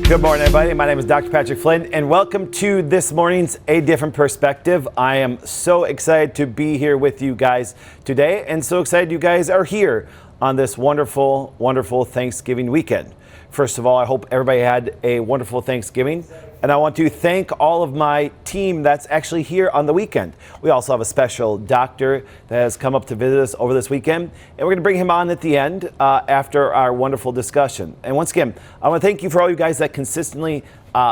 Good morning, everybody. My name is Dr. Patrick Flynn, and welcome to this morning's A Different Perspective. I am so excited to be here with you guys today, and so excited you guys are here on this wonderful, wonderful Thanksgiving weekend. First of all, I hope everybody had a wonderful Thanksgiving, and I want to thank all of my team that's actually here on the weekend. We also have a special doctor that has come up to visit us over this weekend, and we're going to bring him on at the end after our wonderful discussion. And once again, I want to thank you for all you guys that consistently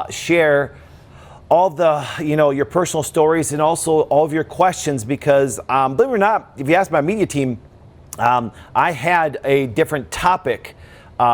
share all the, your personal stories and also all of your questions, because believe it or not, if you ask my media team, I had a different topic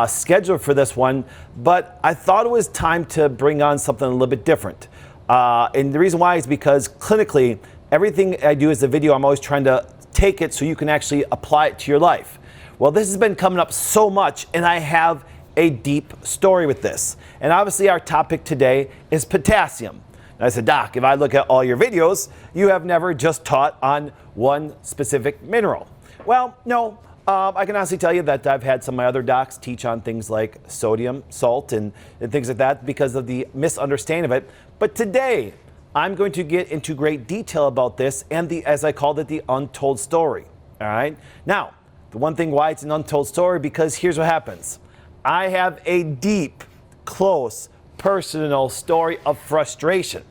scheduled for this one, but I thought it was time to bring on something a little bit different. And the reason why is because clinically, everything I do as a video, I'm always trying to take it so you can actually apply it to your life. Well, this has been coming up so much, and I have a deep story with this. And obviously our topic today is potassium. And I said, Doc, if I look at all your videos, you have never just taught on one specific mineral. Well, no. I can honestly tell you that I've had some of my other docs teach on things like sodium, salt, and things like that because of the misunderstanding of it. But today, I'm going to get into great detail about this and as I called it, the untold story. All right. Now, the one thing why it's an untold story, because here's what happens. I have a deep, close, personal story of frustration,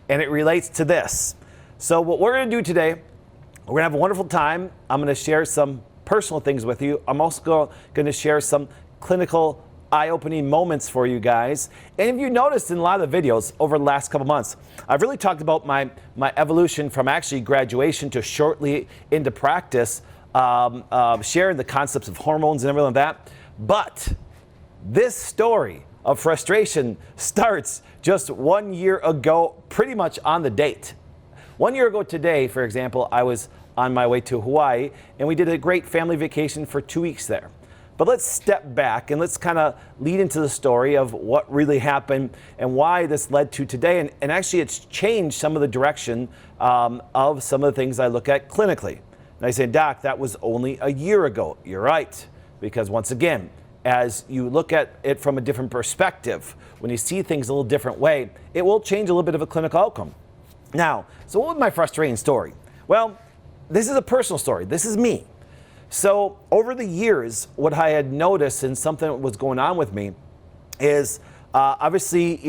and it relates to this. So what we're going to do today, we're going to have a wonderful time. I'm going to share some personal things with you. I'm also going to share some clinical eye-opening moments for you guys. And if you noticed in a lot of the videos over the last couple months, I've really talked about my evolution from actually graduation to shortly into practice, sharing the concepts of hormones and everything like that. But this story of frustration starts just 1 year ago, pretty much on the date. 1 year ago today, for example, I was on my way to Hawaii, and we did a great family vacation for 2 weeks there. But let's step back and let's kind of lead into the story of what really happened and why this led to today. And actually, it's changed some of the direction of some of the things I look at clinically. And I say, Doc, that was only a year ago. You're right. Because once again, as you look at it from a different perspective, when you see things a little different way, it will change a little bit of a clinical outcome. Now, so what was my frustrating story? Well, this is a personal story. This is me. So over the years, what I had noticed and something that was going on with me is obviously,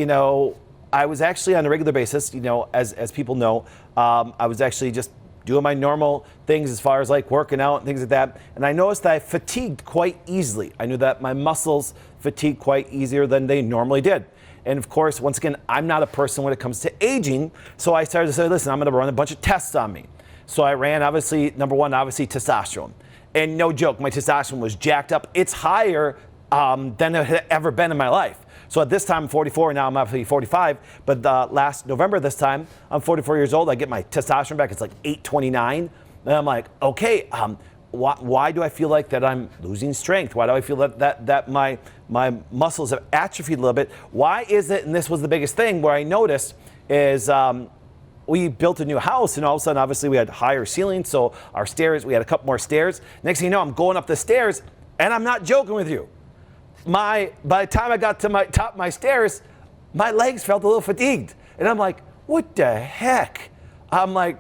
I was actually on a regular basis, as people know, I was actually just doing my normal things as far as like working out and things like that. And I noticed that I fatigued quite easily. I knew that my muscles fatigued quite easier than they normally did. And of course, once again, I'm not a person when it comes to aging. So I started to say, listen, I'm going to run a bunch of tests on me. So I ran, obviously, number one, obviously testosterone. And no joke, my testosterone was jacked up. It's higher than it had ever been in my life. So at this time, I'm 44, now I'm obviously 45. But last November this time, I'm 44 years old. I get my testosterone back. It's like 829. And I'm like, okay, why do I feel like that I'm losing strength? Why do I feel that my muscles have atrophied a little bit? Why is it, and this was the biggest thing where I noticed, is we built a new house, and all of a sudden, obviously, we had higher ceilings, so our stairs, we had a couple more stairs. Next thing you know, I'm going up the stairs, and I'm not joking with you. By the time I got to my top of my stairs, my legs felt a little fatigued. And I'm like, what the heck? I'm like,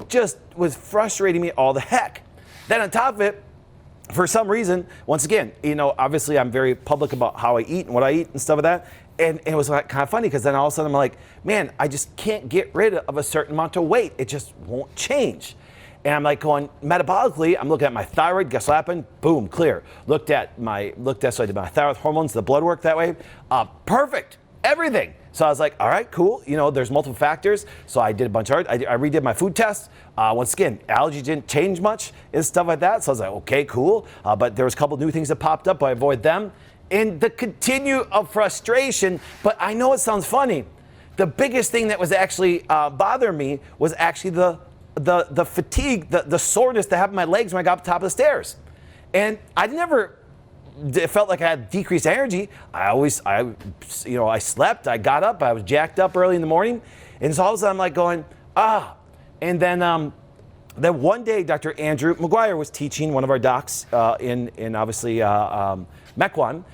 just was frustrating me all the heck. Then on top of it, for some reason, once again, obviously I'm very public about how I eat and what I eat and stuff like that. And it was like kind of funny because then all of a sudden I'm like, man, I just can't get rid of a certain amount of weight. It just won't change. And I'm like going metabolically, I'm looking at my thyroid, guess what happened? Boom, clear. So I did my thyroid hormones, the blood work that way. Perfect, everything. So I was like, all right, cool. There's multiple factors. So I did a bunch of, I redid my food tests. Once again, allergies didn't change much and stuff like that. So I was like, okay, cool. But there was a couple new things that popped up, but I avoid them. And the continue of frustration, but I know it sounds funny. The biggest thing that was actually bothering me was actually the fatigue, the soreness that happened in my legs when I got up the top of the stairs. And it felt like I had decreased energy. I slept, I got up, I was jacked up early in the morning. And so all of a sudden I'm like going, And then one day, Dr. Andrew McGuire was teaching one of our docs in obviously Mequon.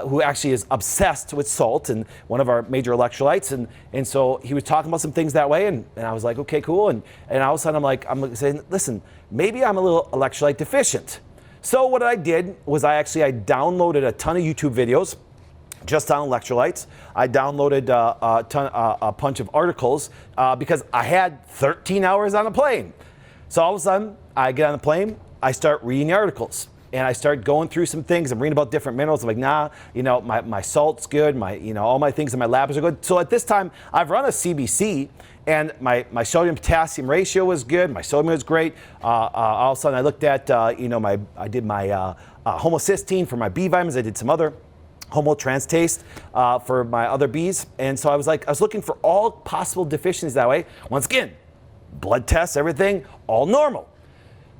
who actually is obsessed with salt and one of our major electrolytes. And so he was talking about some things that way, and I was like, okay, cool. And all of a sudden I'm saying, listen, maybe I'm a little electrolyte deficient. So what I did was I downloaded a ton of YouTube videos just on electrolytes. I downloaded a bunch of articles because I had 13 hours on a plane. So all of a sudden, I get on the plane, I start reading the articles, and I start going through some things. I'm reading about different minerals. I'm like, nah, my salt's good, all my things in my labs are good. So at this time, I've run a CBC, and my sodium potassium ratio was good. My sodium was great. All of a sudden, I looked at, I did my homocysteine for my B vitamins. I did some other homotranstate for my other Bs. And so I was looking for all possible deficiencies that way. Once again, blood tests, everything, all normal.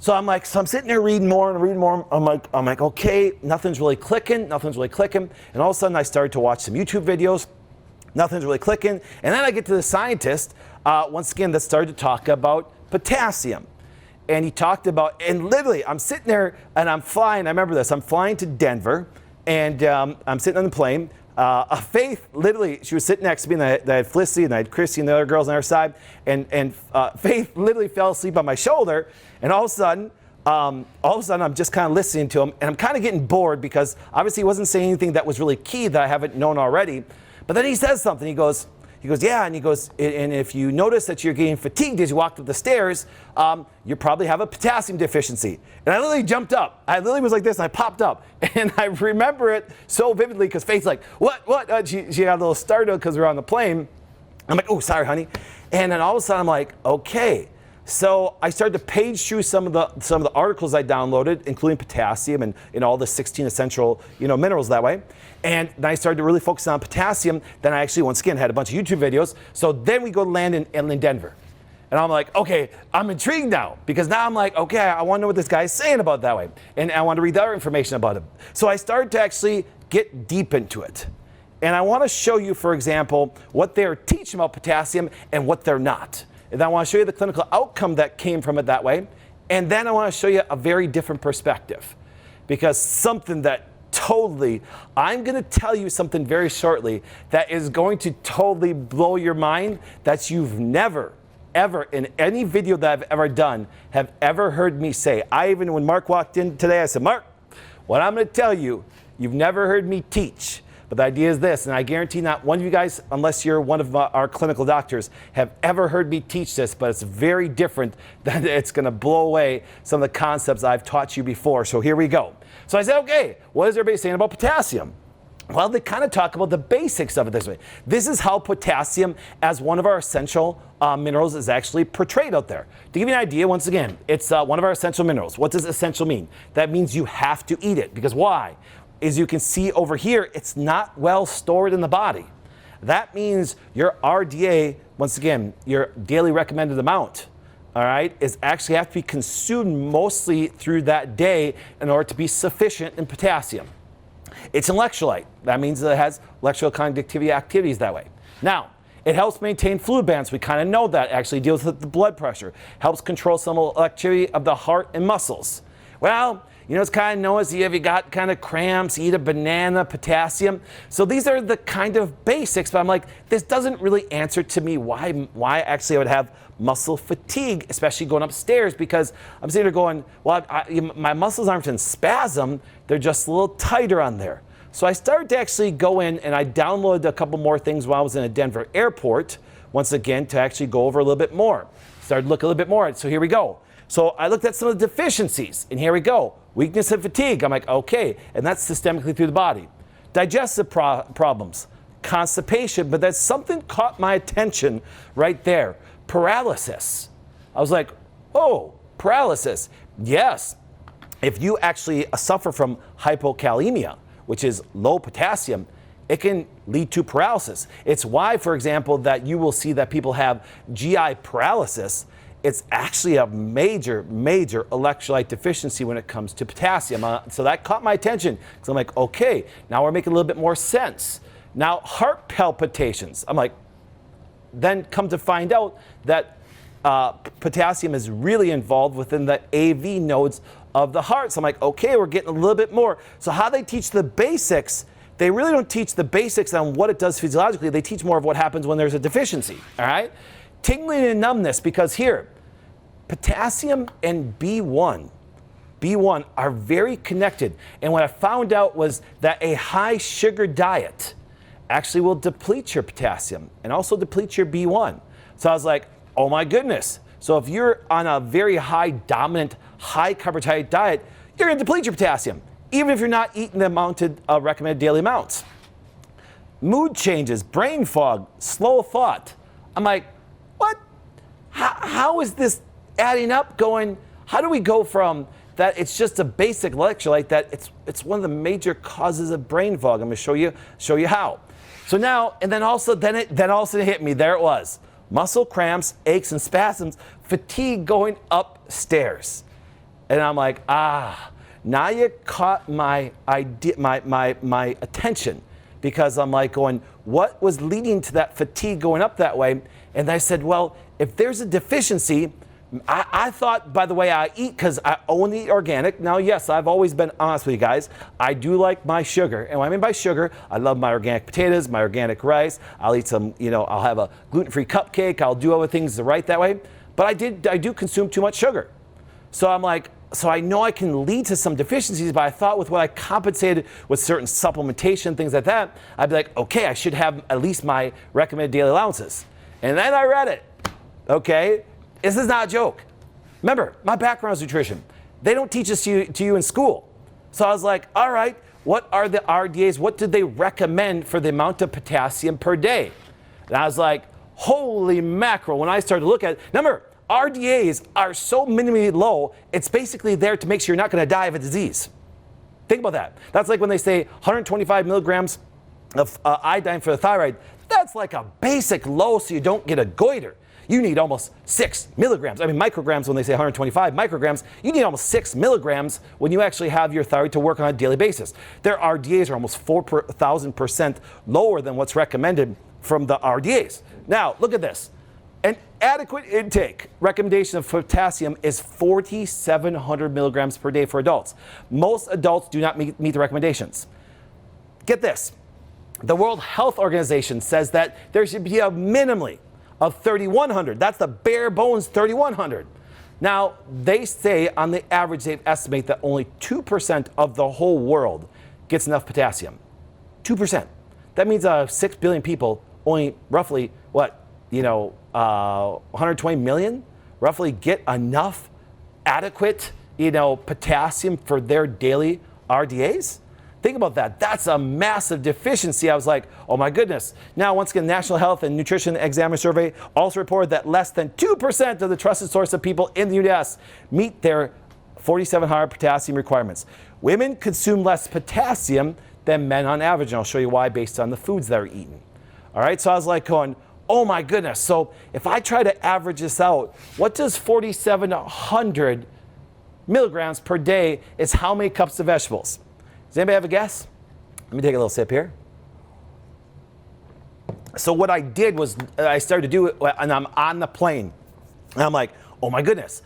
So I'm sitting there reading more and reading more. I'm like, okay, nothing's really clicking. And all of a sudden I started to watch some YouTube videos. Nothing's really clicking. And then I get to the scientist, once again, that started to talk about potassium. And he talked about, and literally I'm sitting there and I'm flying. I remember this. I'm flying to Denver. And I'm sitting on the plane. Faith, literally, she was sitting next to me, and I had Felicity, and I had Chrissy and the other girls on her side. And Faith literally fell asleep on my shoulder. And all of a sudden, I'm just kind of listening to him, and I'm kind of getting bored because obviously he wasn't saying anything that was really key that I haven't known already. But then he says something. He goes, yeah, and he goes, and if you notice that you're getting fatigued as you walk up the stairs, you probably have a potassium deficiency. And I literally jumped up. I literally was like this, and I popped up. And I remember it so vividly because Faith's like, what? She got a little startled because we were on the plane. I'm like, oh, sorry, honey. And then all of a sudden I'm like, okay. So I started to page through some of the articles I downloaded, including potassium and all the 16 essential minerals that way. And then I started to really focus on potassium. Then I actually, once again, had a bunch of YouTube videos. So then we go to land in Denver. And I'm like, okay, I'm intrigued now because now I'm like, okay, I want to know what this guy is saying about that way. And I want to read the other information about it. So I started to actually get deep into it. And I want to show you, for example, what they're teaching about potassium and what they're not. And then I want to show you the clinical outcome that came from it that way. And then I want to show you a very different perspective. Because something that I'm going to tell you something very shortly that is going to totally blow your mind that you've never, ever, in any video that I've ever done, have ever heard me say. When Mark walked in today, I said, Mark, what I'm going to tell you, you've never heard me teach. But the idea is this, and I guarantee not one of you guys, unless you're one of our clinical doctors, have ever heard me teach this, but it's very different. That it's going to blow away some of the concepts I've taught you before. So here we go. So I said, okay, what is everybody saying about potassium? Well, they kind of talk about the basics of it this way. This is how potassium, as one of our essential minerals, is actually portrayed out there. To give you an idea, once again, it's one of our essential minerals. What does essential mean? That means you have to eat it. Because why? As you can see over here, it's not well stored in the body. That means your RDA, once again, your daily recommended amount, all right, is actually have to be consumed mostly through that day in order to be sufficient in potassium. It's an electrolyte. That means that it has electroconductivity activities that way. Now, it helps maintain fluid balance. We kind of know that. Actually deals with the blood pressure. Helps control some electricity of the heart and muscles. Well, it's kind of known as if you got kind of cramps, eat a banana, potassium. So these are the kind of basics, but I'm like, this doesn't really answer to me why actually I would have muscle fatigue, especially going upstairs, because I'm sitting there going, well, my muscles aren't in spasm, they're just a little tighter on there. So I started to actually go in and I downloaded a couple more things while I was in a Denver airport, once again, to actually go over a little bit more. Started looking a little bit more, so here we go. So I looked at some of the deficiencies, and here we go. Weakness and fatigue. I'm like, okay, and that's systemically through the body. Digestive problems, constipation, but that's something caught my attention right there. Paralysis. I was like, oh, paralysis. Yes, if you actually suffer from hypokalemia, which is low potassium, it can lead to paralysis. It's why, for example, that you will see that people have GI paralysis. It's actually a major electrolyte deficiency when it comes to potassium. So that caught my attention because I'm like, okay, now we're making a little bit more sense. Now, heart palpitations. I'm like, then come to find out that potassium is really involved within the AV nodes of the heart. So I'm like, okay, we're getting a little bit more. So how they teach the basics they really don't teach the basics on what it does physiologically. They teach more of what happens when there's a deficiency, all right? Tingling and numbness, because here, potassium and B1 are very connected. And what I found out was that a high sugar diet actually will deplete your potassium and also deplete your B1. So I was like, oh my goodness. So if you're on a very high dominant, high carbohydrate diet, you're gonna deplete your potassium, even if you're not eating the amounted recommended daily amounts. Mood changes, brain fog, slow thought. I'm like, what? How is this adding up going? How do we go from that it's just a basic electrolyte that it's one of the major causes of brain fog? I'm gonna show you how. So now, and then also it hit me, there it was. Muscle cramps, aches and spasms, fatigue going upstairs. And I'm like, now you caught my idea, my attention, because I'm like going, what was leading to that fatigue going up that way? And I said, well, if there's a deficiency, I thought by the way I eat, because I only eat organic. Now, yes, I've always been honest with you guys. I do like my sugar. And what I mean by sugar, I love my organic potatoes, my organic rice. I'll eat some, I'll have a gluten-free cupcake. I'll do other things the right that way. But I do consume too much sugar. So I'm like, so I know I can lead to some deficiencies, but I thought with what I compensated with certain supplementation, things like that, I'd be like, okay, I should have at least my recommended daily allowances. And then I read it, okay? This is not a joke. Remember, my background is nutrition. They don't teach this to you in school. So I was like, all right, what are the RDAs? What did they recommend for the amount of potassium per day? And I was like, holy mackerel, when I started to look at it. Remember, RDAs are so minimally low, it's basically there to make sure you're not gonna die of a disease. Think about that. That's like when they say 125 milligrams of iodine for the thyroid. That's like a basic low so you don't get a goiter. You need almost 6 milligrams. I mean, micrograms when they say 125 micrograms, you need almost 6 milligrams when you actually have your thyroid to work on a daily basis. Their RDAs are almost 4,000% lower than what's recommended from the RDAs. Now, look at this. An adequate intake recommendation of potassium is 4,700 milligrams per day for adults. Most adults do not meet the recommendations. Get this. The World Health Organization says that there should be a minimally of 3,100. That's the bare bones 3,100. Now, they say on the average, they estimate that only 2% of the whole world gets enough potassium. 2%. That means 6 billion people, only roughly, 120 million roughly get enough adequate, potassium for their daily RDAs. Think about that. That's a massive deficiency. I was like, oh my goodness. Now, once again, National Health and Nutrition Examiner Survey also reported that less than 2% of the trusted source of people in the U.S. meet their 4,700 potassium requirements. Women consume less potassium than men on average, and I'll show you why based on the foods that are eaten. All right, so I was like going, oh my goodness. So if I try to average this out, what does 4,700 milligrams per day is how many cups of vegetables? Does anybody have a guess? Let me take a little sip here. So what I did was I started to do it, and I'm on the plane. And I'm like, oh my goodness.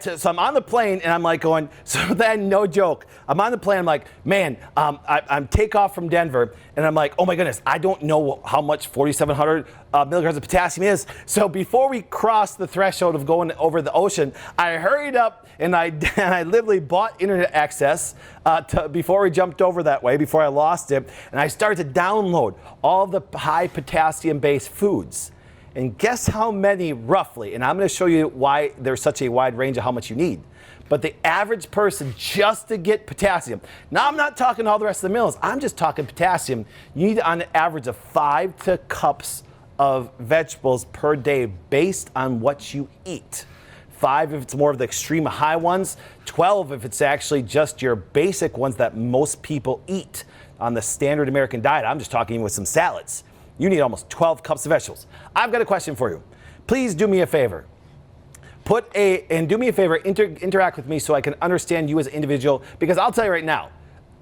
So I'm on the plane and I'm like going, so then no joke. I'm on the plane, I'm like, man, I'm take off from Denver and I'm like, oh my goodness, I don't know how much 4,700 milligrams of potassium is. So before we crossed the threshold of going over the ocean, I hurried up and I literally bought internet access before we jumped over that way, before I lost it. And I started to download all the high potassium based foods. And guess how many roughly, and I'm going to show you why there's such a wide range of how much you need. But the average person, just to get potassium, now I'm not talking all the rest of the meals, I'm just talking potassium, you need on an average of 5 cups of vegetables per day based on what you eat. 5 if it's more of the extreme high ones, 12 if it's actually just your basic ones that most people eat on the standard American diet. I'm just talking with some salads. You need almost 12 cups of vegetables. I've got a question for you. Please do me a favor. Interact with me so I can understand you as an individual, because I'll tell you right now,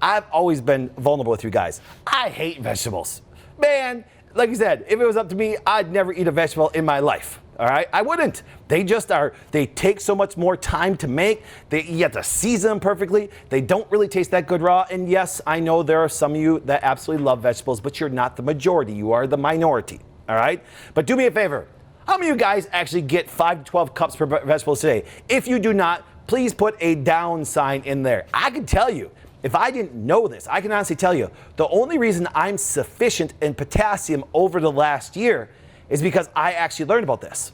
I've always been vulnerable with you guys. I hate vegetables. Man, like I said, if it was up to me, I'd never eat a vegetable in my life. All right, I wouldn't. They just are, they take so much more time to make. You have to season them perfectly. They don't really taste that good raw. And yes, I know there are some of you that absolutely love vegetables, but you're not the majority. You are the minority. All right, but do me a favor. How many of you guys actually get 5 to 12 cups per vegetables today? If you do not, please put a down sign in there. I can tell you, if I didn't know this, I can honestly tell you, the only reason I'm sufficient in potassium over the last year is because I actually learned about this.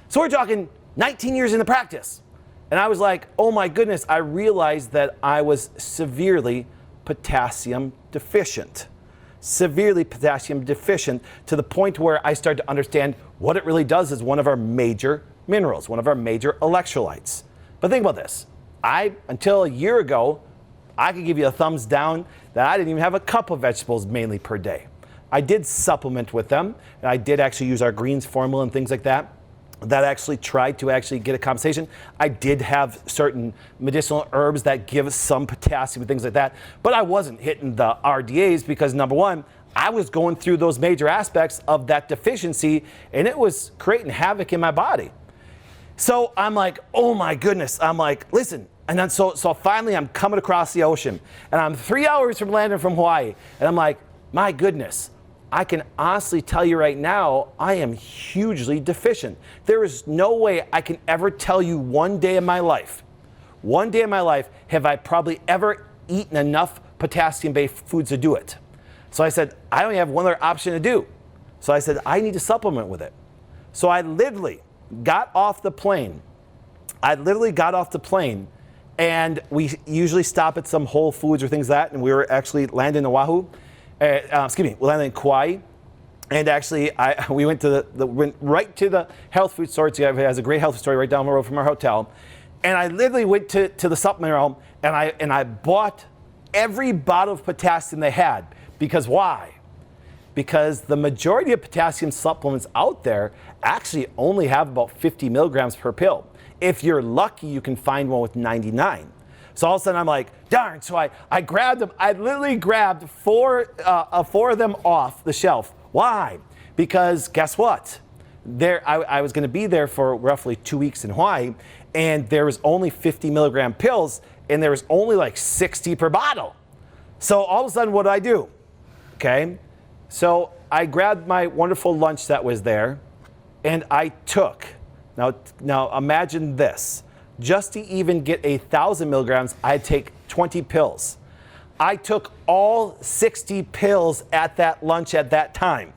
So we're talking 19 years into practice. And I was like, oh my goodness, I realized that I was severely potassium deficient. Severely potassium deficient to the point where I started to understand what it really does as one of our major minerals, one of our major electrolytes. But think about this. Until a year ago, I could give you a thumbs down that I didn't even have a cup of vegetables mainly per day. I did supplement with them, and I did actually use our greens formula and things like that. That actually tried to actually get a compensation. I did have certain medicinal herbs that give some potassium and things like that, but I wasn't hitting the RDAs because number one, I was going through those major aspects of that deficiency and it was creating havoc in my body. So I'm like, oh my goodness. I'm like, listen. And then so finally I'm coming across the ocean and I'm 3 hours from landing from Hawaii. And I'm like, my goodness, I can honestly tell you right now, I am hugely deficient. There is no way I can ever tell you one day in my life have I probably ever eaten enough potassium-based foods to do it. So I said, I only have one other option to do. So I said, I need to supplement with it. So I literally got off the plane. And we usually stop at some Whole Foods or things like that, and we were actually landing in Oahu. We landed in Kauai, and actually we went right to the health food store. It has a great health food store right down the road from our hotel, and I literally went to the supplement realm and I bought every bottle of potassium they had. Because why? Because the majority of potassium supplements out there actually only have about 50 milligrams per pill. If you're lucky, you can find one with 99. So all of a sudden I'm like, darn, so I grabbed them. I literally grabbed four of them off the shelf. Why? Because guess what? I was gonna be there for roughly 2 weeks in Hawaii, and there was only 50 milligram pills, and there was only like 60 per bottle. So all of a sudden, what did I do? Okay, so I grabbed my wonderful lunch that was there, and I took, now imagine this. Just to even get 1,000 milligrams, I'd take 20 pills. I took all 60 pills at that lunch at that time.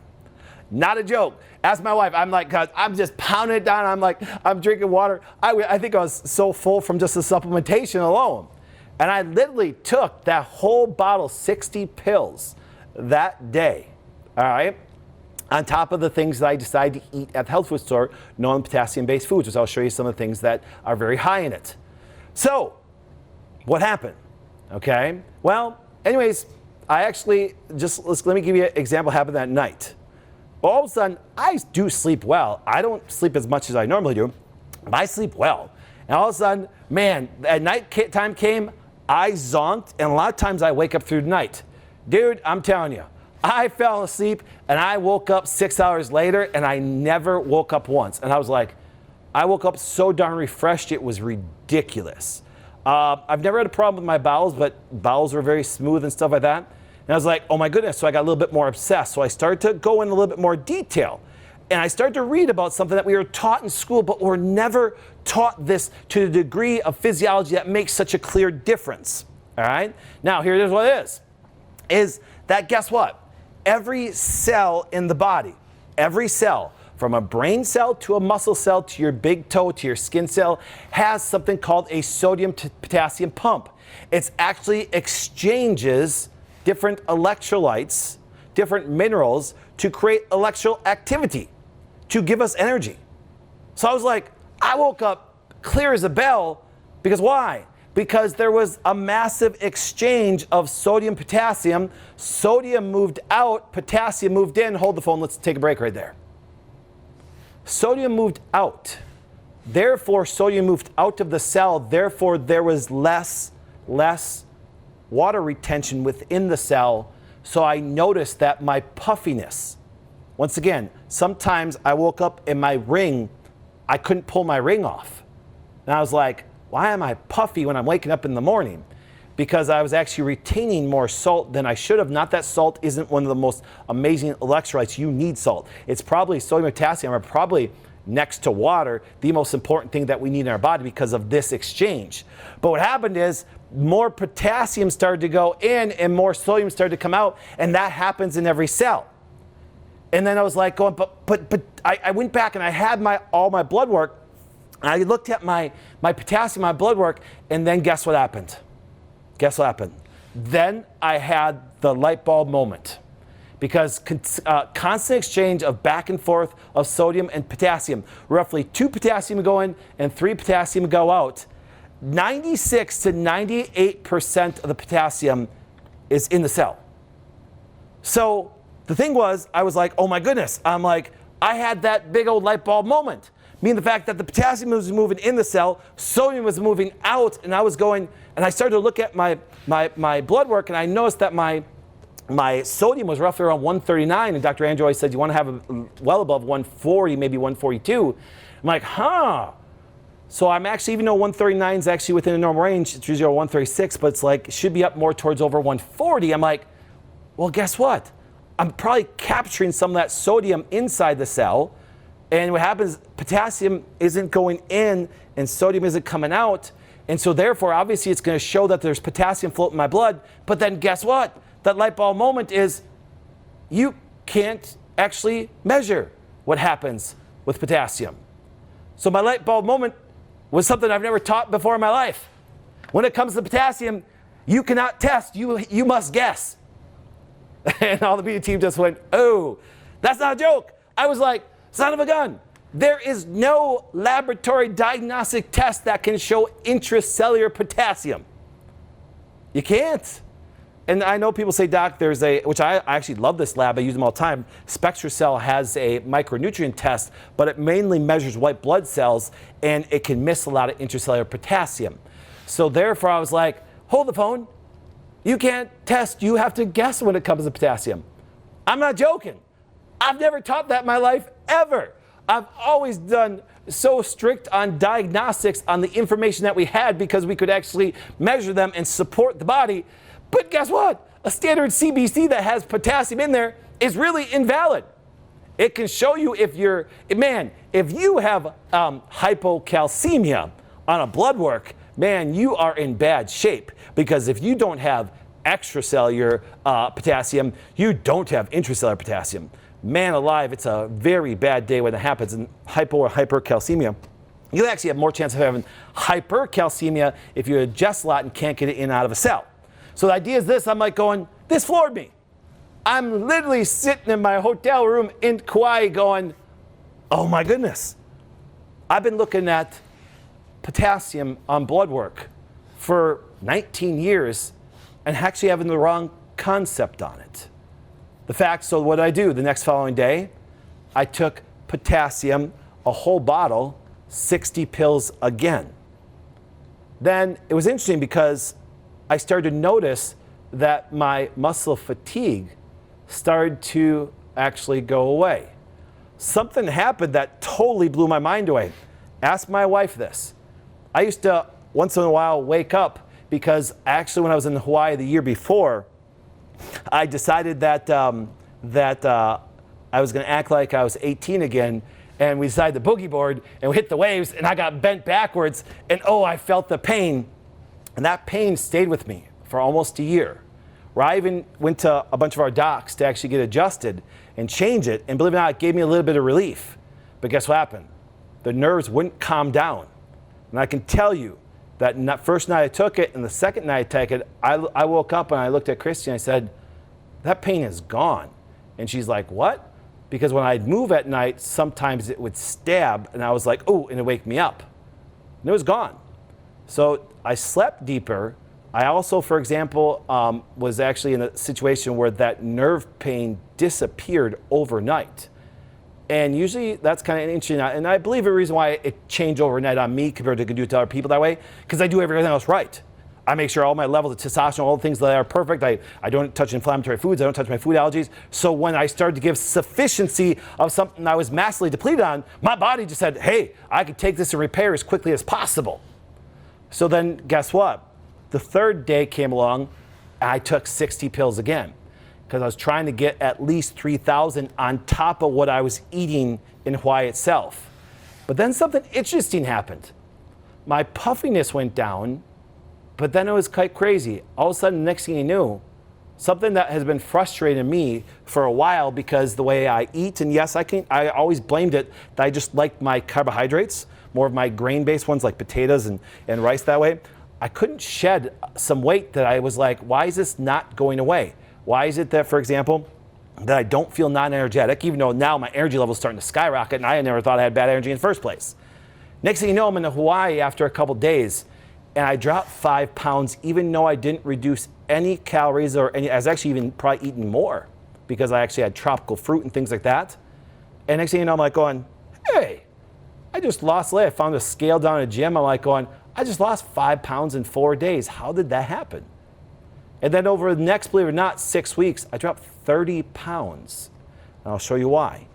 Not a joke. Ask my wife. I'm like, God, I'm just pounding it down. I'm like, I'm drinking water. I think I was so full from just the supplementation alone. And I literally took that whole bottle, 60 pills that day, all right? On top of the things that I decided to eat at the health food store, non-potassium-based foods, which I'll show you some of the things that are very high in it. So, what happened? Okay, well, anyways, I actually, let me give you an example happened that night. Well, all of a sudden, I do sleep well. I don't sleep as much as I normally do, but I sleep well. And all of a sudden, man, at night time came, I zonked, and a lot of times I wake up through the night. Dude, I'm telling you, I fell asleep and I woke up 6 hours later and I never woke up once. And I was like, I woke up so darn refreshed, it was ridiculous. I've never had a problem with my bowels, but bowels were very smooth and stuff like that. And I was like, oh my goodness, so I got a little bit more obsessed. So I started to go in a little bit more detail. And I started to read about something that we were taught in school, but we're never taught this to the degree of physiology that makes such a clear difference. All right? Now, here it is what it is that guess what? Every cell in the body, every cell, from a brain cell to a muscle cell to your big toe to your skin cell, has something called a sodium to potassium pump. It actually exchanges different electrolytes, different minerals to create electrical activity, to give us energy. So I was like, I woke up clear as a bell because why? Because there was a massive exchange of sodium, potassium. Sodium moved out, potassium moved in. Hold the phone, let's take a break right there. Sodium moved out. Therefore, sodium moved out of the cell. Therefore, there was less water retention within the cell. So I noticed that my puffiness Once again, sometimes I woke up and my ring, I couldn't pull my ring off. And I was like, why am I puffy when I'm waking up in the morning? Because I was actually retaining more salt than I should have. Not that salt isn't one of the most amazing electrolytes. You need salt. It's probably sodium and potassium are probably next to water, the most important thing that we need in our body because of this exchange. But what happened is more potassium started to go in and more sodium started to come out, and that happens in every cell. And then I was like going, but I went back and I had all my blood work, and I looked at my potassium, my blood work, and then guess what happened? Guess what happened? Then I had the light bulb moment. Because constant exchange of back and forth of sodium and potassium, roughly 2 potassium go in and 3 potassium go out. 96 to 98% of the potassium is in the cell. So the thing was, I was like, oh my goodness. I'm like, I had that big old light bulb moment. Meaning the fact that the potassium was moving in the cell, sodium was moving out, and I was going, and I started to look at my blood work, and I noticed that my sodium was roughly around 139, and Dr. Andrew always said you want to have it well above 140, maybe 142. I'm like, huh. So I'm actually, even though 139 is actually within a normal range, it's usually 136, but it's like, it should be up more towards over 140. I'm like, well, guess what? I'm probably capturing some of that sodium inside the cell, and what happens, potassium isn't going in and sodium isn't coming out, and so therefore, obviously, it's going to show that there's potassium floating in my blood, but then guess what? That light bulb moment is you can't actually measure what happens with potassium. So my light bulb moment was something I've never taught before in my life. When it comes to potassium, you cannot test, you must guess. And all the media team just went, oh, that's not a joke. I was like, son of a gun. There is no laboratory diagnostic test that can show intracellular potassium. You can't. And I know people say, Doc, there's which I actually love this lab, I use them all the time. SpectraCell has a micronutrient test, but it mainly measures white blood cells, and it can miss a lot of intracellular potassium. So therefore, I was like, hold the phone. You can't test, you have to guess when it comes to potassium. I'm not joking. I've never taught that in my life, ever. I've always done so strict on diagnostics on the information that we had because we could actually measure them and support the body. But guess what? A standard CBC that has potassium in there is really invalid. It can show you if if you have hypocalcemia on a blood work, man, you are in bad shape. Because if you don't have extracellular potassium, you don't have intracellular potassium. Man alive, it's a very bad day when it happens. And hypo or hypercalcemia, you actually have more chance of having hypercalcemia if you ingest a lot and can't get it in and out of a cell. So the idea is this, I'm like going, this floored me. I'm literally sitting in my hotel room in Kauai going, oh my goodness. I've been looking at potassium on blood work for 19 years and actually having the wrong concept on it. So what did I do? The next following day, I took potassium, a whole bottle, 60 pills again. Then it was interesting because I started to notice that my muscle fatigue started to actually go away. Something happened that totally blew my mind away. Ask my wife this. I used to once in a while wake up because actually when I was in Hawaii the year before, I decided that I was going to act like I was 18 again, and we decided to boogie board, and we hit the waves, and I got bent backwards, and oh, I felt the pain. And that pain stayed with me for almost a year, where I even went to a bunch of our docs to actually get adjusted and change it, and believe it or not, it gave me a little bit of relief. But guess what happened? The nerves wouldn't calm down. And I can tell you that first night I took it and the second night I took it, I woke up and I looked at Christy and I said, that pain is gone. And she's like, what? Because when I'd move at night, sometimes it would stab and I was like, oh, and it'd wake me up. And it was gone. So I slept deeper. I also, for example, was actually in a situation where that nerve pain disappeared overnight. And usually that's kind of interesting. And I believe the reason why it changed overnight on me compared to do it to other people that way, because I do everything else right. I make sure all my levels of testosterone, all the things that are perfect. I don't touch inflammatory foods. I don't touch my food allergies. So when I started to give sufficiency of something I was massively depleted on, my body just said, hey, I could take this and repair as quickly as possible. So then guess what? The third day came along, and I took 60 pills again because I was trying to get at least 3,000 on top of what I was eating in Hawaii itself. But then something interesting happened. My puffiness went down, but then it was quite crazy. All of a sudden, the next thing you knew, something that has been frustrating me for a while because the way I eat, and yes, I always blamed it that I just liked my carbohydrates, more of my grain-based ones like potatoes and rice that way. I couldn't shed some weight that I was like, why is this not going away? Why is it that, for example, that I don't feel non-energetic, even though now my energy level is starting to skyrocket and I never thought I had bad energy in the first place. Next thing you know, I'm in Hawaii after a couple days, and I dropped 5 pounds, even though I didn't reduce any calories or any. I was actually even probably eating more because I actually had tropical fruit and things like that. And next thing you know, I'm like going, hey, I just lost weight. I found a scale down at a gym. I'm like going, I just lost 5 pounds in 4 days. How did that happen? And then over the next, believe it or not, 6 weeks, I dropped 30 pounds. And I'll show you why.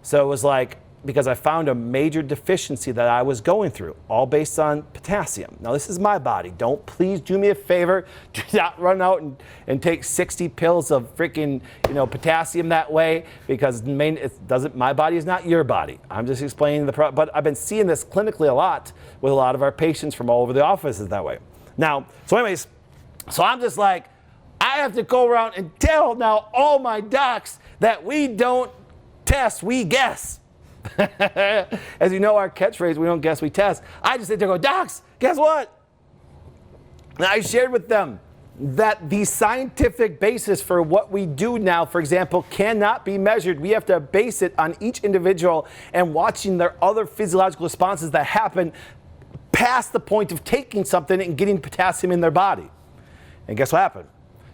So it was like, because I found a major deficiency that I was going through, all based on potassium. Now, this is my body. Please do me a favor. Do not run out and take 60 pills of freaking, potassium that way, because my body is not your body. I'm just explaining but I've been seeing this clinically a lot with a lot of our patients from all over the offices that way. Now, so I'm just like, I have to go around and tell now all my docs that we don't test, we guess. As you know, our catchphrase, we don't guess, we test. I just sit there and go, docs, guess what? And I shared with them that the scientific basis for what we do now, for example, cannot be measured. We have to base it on each individual and watching their other physiological responses that happen past the point of taking something and getting potassium in their body. And guess what happened?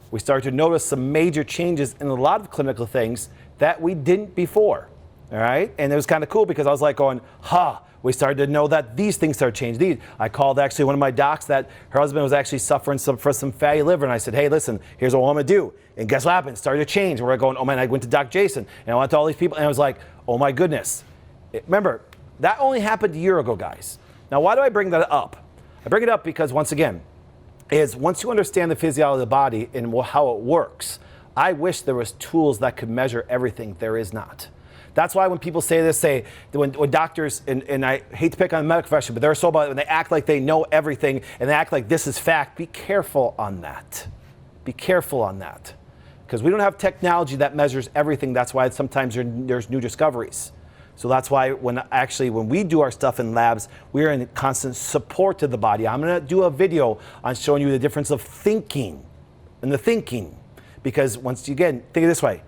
We started to notice some major changes in a lot of clinical things that we didn't before. All right, and it was kind of cool because I was like going, we started to know that these things started changing. I called actually one of my docs that her husband was actually suffering from some fatty liver, and I said, hey, listen, here's what I'm gonna do. And guess what happened? It started to change. We're going, oh man, I went to Doc Jason, and I went to all these people, and I was like, oh my goodness. Remember, that only happened a year ago, guys. Now, why do I bring that up? I bring it up because, once again, once you understand the physiology of the body and how it works, I wish there was tools that could measure everything. There is not. That's why when people say this, when doctors, and I hate to pick on the medical profession, but they're so about it, when they act like they know everything and they act like this is fact, be careful on that. Be careful on that. Because we don't have technology that measures everything. That's why sometimes there's new discoveries. So that's why when we do our stuff in labs, we're in constant support to the body. I'm going to do a video on showing you the difference of thinking and the thinking. Because once again, think of it this way.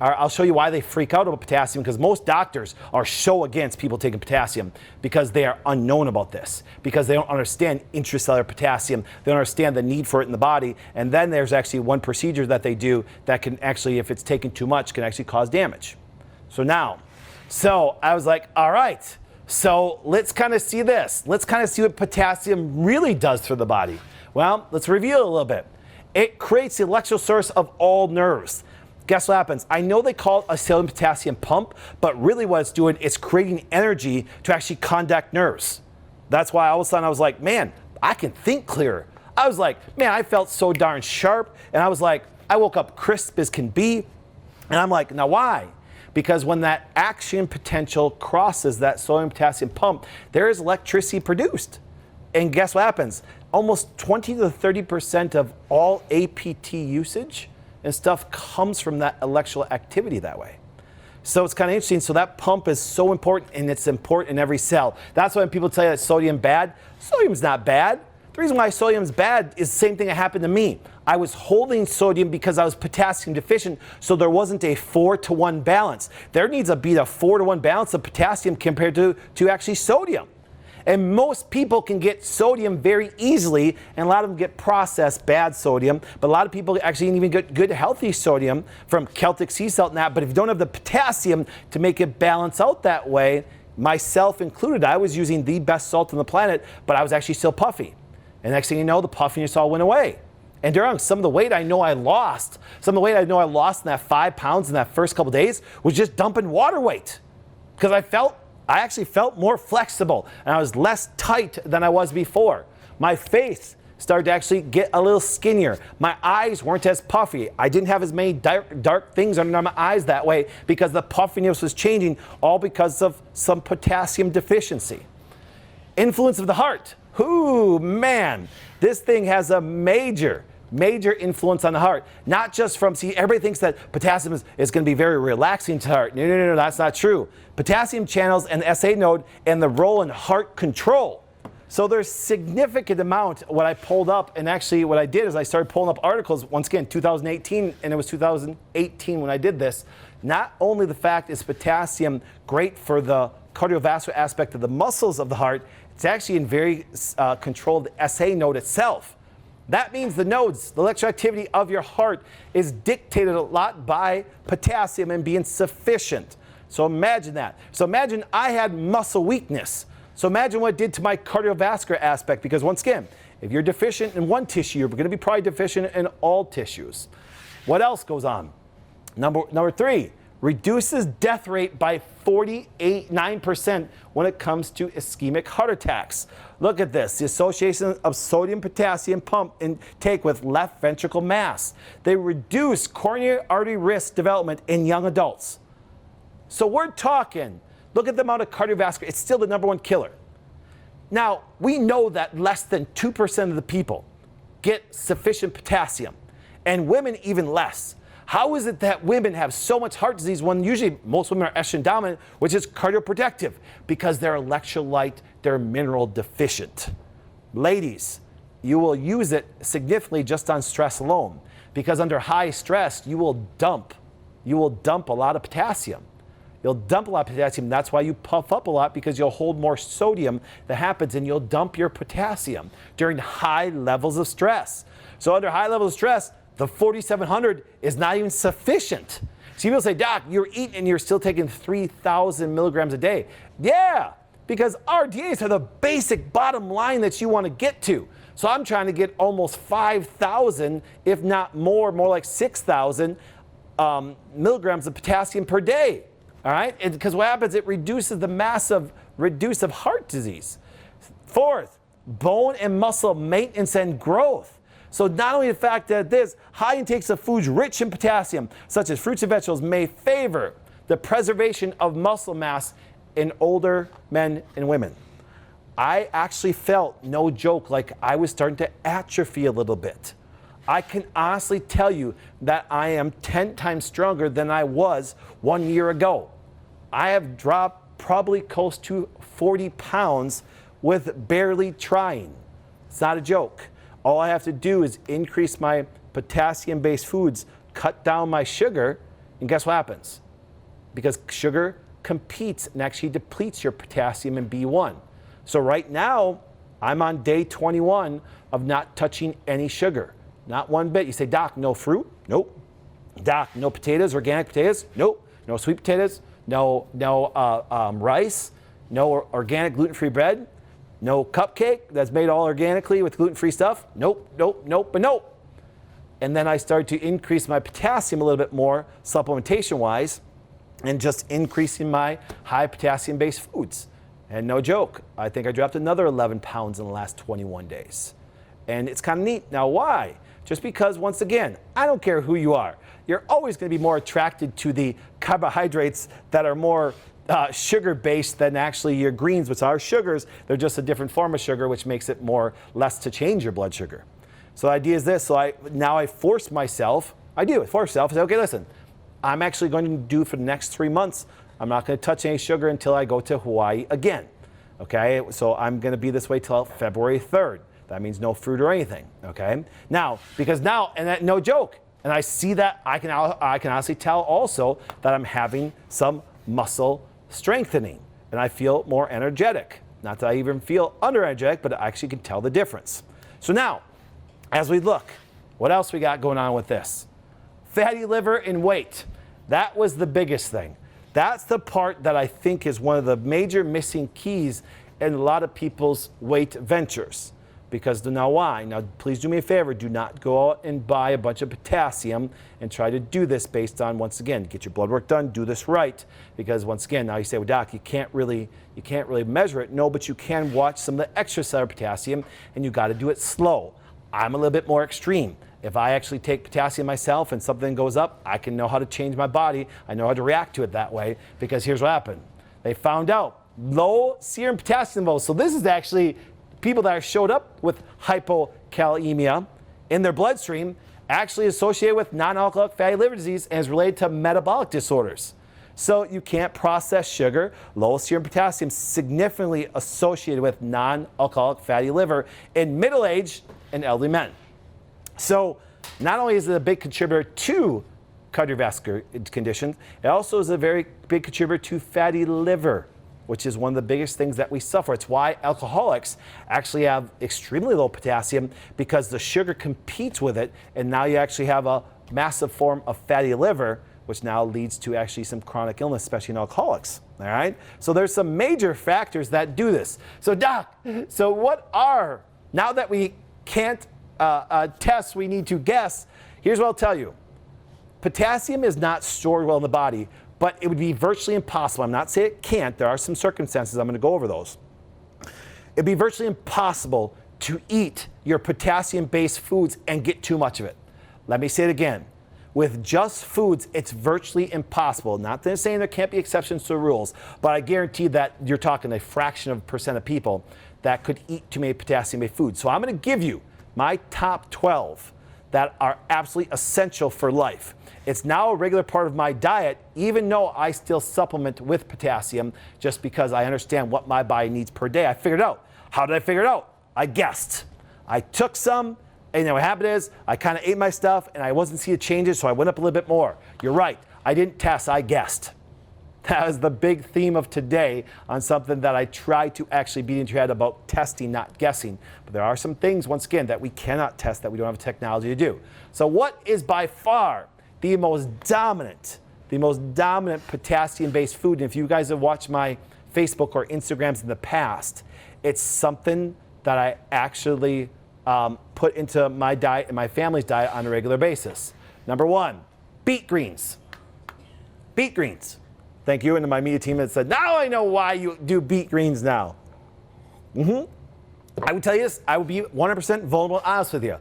I'll show you why they freak out about potassium, because most doctors are so against people taking potassium because they are unknown about this, because they don't understand intracellular potassium. They don't understand the need for it in the body. And then there's actually one procedure that they do that can actually, if it's taken too much, can actually cause damage. So I was like, all right, so let's kind of see this. Let's kind of see what potassium really does for the body. Well, let's review it a little bit. It creates the electrical source of all nerves. Guess what happens? I know they call it a Assailing potassium pump, but really what it's doing is creating energy to actually conduct nerves. That's why all of a sudden I was like, man, I can think clearer. I was like, man, I felt so darn sharp. And I was like, I woke up crisp as can be. And I'm like, now why? Because when that action potential crosses that sodium potassium pump, there is electricity produced. And guess what happens? Almost 20 to 30% of all APT usage and stuff comes from that electrical activity that way. So it's kind of interesting. So that pump is so important, and it's important in every cell. That's why when people tell you that sodium bad, sodium's not bad. The reason why sodium's bad is the same thing that happened to me. I was holding sodium because I was potassium deficient, so there wasn't a 4-to-1 balance. There needs to be a 4-to-1 balance of potassium compared to actually sodium. And most people can get sodium very easily, and a lot of them get processed bad sodium, but a lot of people actually even get good healthy sodium from Celtic sea salt and that. But if you don't have the potassium to make it balance out that way, myself included, I was using the best salt on the planet, but I was actually still puffy. And next thing you know, the puffiness all went away. And Durang, some of the weight I know I lost, in that 5 pounds in that first couple days was just dumping water weight. Because I actually felt more flexible and I was less tight than I was before. My face started to actually get a little skinnier. My eyes weren't as puffy. I didn't have as many dark things under my eyes that way because the puffiness was changing, all because of some potassium deficiency. Influence of the heart. Ooh, man, this thing has a major influence on the heart. Not just from, everybody thinks that potassium is going to be very relaxing to the heart. No, that's not true. Potassium channels and the SA node and the role in heart control. So there's significant amount what I pulled up, and actually what I did is I started pulling up articles, once again, 2018, and it was 2018 when I did this. Not only the fact is potassium great for the cardiovascular aspect of the muscles of the heart, it's actually in very controlled SA node itself. That means the nodes, the electroactivity of your heart is dictated a lot by potassium and being sufficient. So imagine that. So imagine I had muscle weakness. So imagine what it did to my cardiovascular aspect, because once again, if you're deficient in one tissue, you're going to be probably deficient in all tissues. What else goes on? Number 3, reduces death rate by 49% when it comes to ischemic heart attacks. Look at this, the association of sodium-potassium pump intake with left ventricle mass. They reduce coronary artery risk development in young adults. So we're talking, look at the amount of cardiovascular, it's still the #1 killer. Now, we know that less than 2% of the people get sufficient potassium, and women even less. How is it that women have so much heart disease when usually most women are estrogen dominant, which is cardioprotective? Because they're electrolyte, they're mineral deficient. Ladies, you will use it significantly just on stress alone, because under high stress, you will dump a lot of potassium. You'll dump a lot of potassium. That's why you puff up a lot, because you'll hold more sodium that happens, and you'll dump your potassium during high levels of stress. So under high levels of stress, the 4,700 is not even sufficient. So people say, Doc, you're eating and you're still taking 3,000 milligrams a day. Yeah, because RDAs are the basic bottom line that you want to get to. So I'm trying to get almost 5,000, if not more like 6,000 milligrams of potassium per day. All right, because what happens, it reduces the massive reduce of heart disease. 4th, bone and muscle maintenance and growth. So not only the fact that this high intakes of foods rich in potassium, such as fruits and vegetables, may favor the preservation of muscle mass in older men and women. I actually felt, no joke, like I was starting to atrophy a little bit. I can honestly tell you that I am 10 times stronger than I was 1 year ago. I have dropped probably close to 40 pounds with barely trying. It's not a joke. All I have to do is increase my potassium-based foods, cut down my sugar, and guess what happens? Because sugar competes and actually depletes your potassium and B1. So right now, I'm on day 21 of not touching any sugar. Not one bit. You say, Doc, no fruit? Nope. Doc, no potatoes, organic potatoes? Nope. No sweet potatoes? No rice? No organic gluten-free bread? No cupcake that's made all organically with gluten-free stuff? Nope, nope, nope, but nope. And then I started to increase my potassium a little bit more, supplementation-wise, and just increasing my high potassium-based foods. And no joke, I think I dropped another 11 pounds in the last 21 days. And it's kind of neat. Now, why? Just because, once again, I don't care who you are. You're always going to be more attracted to the carbohydrates that are more sugar-based than actually your greens, which are sugars. They're just a different form of sugar, which makes it less to change your blood sugar. So the idea is this. So I force myself. I say, okay, listen, I'm actually going to do for the next 3 months, I'm not going to touch any sugar until I go to Hawaii again. Okay, so I'm going to be this way till February 3rd. That means no fruit or anything. Okay, now, because now, and that, no joke, and I see that, I can honestly tell also that I'm having some muscle strengthening, and I feel more energetic. Not that I even feel under-energetic, but I actually can tell the difference. So now, as we look, what else we got going on with this? Fatty liver and weight. That was the biggest thing. That's the part that I think is one of the major missing keys in a lot of people's weight ventures. Because now why? Now, please do me a favor. Do not go out and buy a bunch of potassium and try to do this based on, once again, get your blood work done, do this right. Because once again, now you say, well, doc, you can't really measure it. No, but you can watch some of the extracellular potassium, and you got to do it slow. I'm a little bit more extreme. If I actually take potassium myself and something goes up, I can know how to change my body. I know how to react to it that way, because here's what happened. They found out low serum potassium levels. So this is actually people that showed up with hypokalemia in their bloodstream actually associated with non-alcoholic fatty liver disease and is related to metabolic disorders. So you can't process sugar. Low serum potassium significantly associated with non-alcoholic fatty liver in middle-aged and elderly men. So not only is it a big contributor to cardiovascular conditions, it also is a very big contributor to fatty liver, which is one of the biggest things that we suffer. It's why alcoholics actually have extremely low potassium, because the sugar competes with it, and now you actually have a massive form of fatty liver, which now leads to actually some chronic illness, especially in alcoholics. All right? So there's some major factors that do this. So doc, so what are, now that we can't test, we need to guess, here's what I'll tell you. Potassium is not stored well in the body, but it would be virtually impossible. I'm not saying it can't. There are some circumstances. I'm going to go over those. It'd be virtually impossible to eat your potassium-based foods and get too much of it. Let me say it again. With just foods, it's virtually impossible. Not that I'm saying there can't be exceptions to the rules, but I guarantee that you're talking a fraction of a percent of people that could eat too many potassium-based foods. So I'm going to give you my top 12 that are absolutely essential for life. It's now a regular part of my diet, even though I still supplement with potassium, just because I understand what my body needs per day. I figured it out. How did I figure it out? I guessed. I took some, and what happened is I kind of ate my stuff, and I wasn't seeing changes, so I went up a little bit more. You're right. I didn't test. I guessed. That was the big theme of today on something that I try to actually beat into your head about testing, not guessing. But there are some things, once again, that we cannot test, that we don't have the technology to do. So what is by far the most dominant potassium-based food? And if you guys have watched my Facebook or Instagrams in the past, it's something that I actually put into my diet and my family's diet on a regular basis. Number one, beet greens. Beet greens. Thank you. And my media team had said, now I know why you do beet greens now. I would tell you this, I would be 100% vulnerable and honest with you.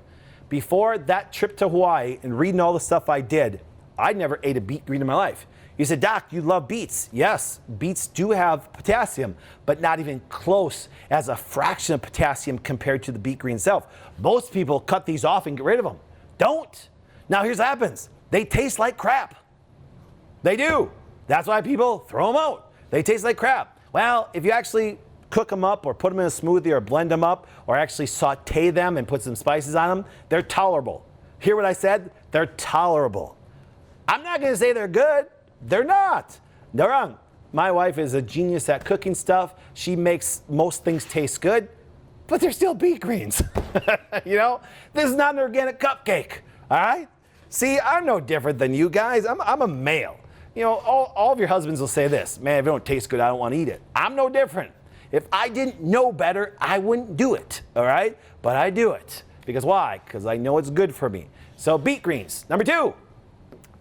Before that trip to Hawaii and reading all the stuff I did, I never ate a beet green in my life. You said, doc, you love beets. Yes, beets do have potassium, but not even close as a fraction of potassium compared to the beet green itself. Most people cut these off and get rid of them. Don't. Now here's what happens. They taste like crap. They do. That's why people throw them out. They taste like crap. Well, if you actually cook them up or put them in a smoothie or blend them up or actually saute them and put some spices on them, they're tolerable. Hear what I said? They're tolerable. I'm not going to say they're good. They're not. They're wrong. My wife is a genius at cooking stuff. She makes most things taste good, but they're still beet greens. You know, this is not an organic cupcake. All right? See, I'm no different than you guys. I'm a male. You know, all of your husbands will say this, man, if it don't taste good, I don't want to eat it. I'm no different. If I didn't know better, I wouldn't do it, all right? But I do it. Because why? Because I know it's good for me. So beet greens. Number two,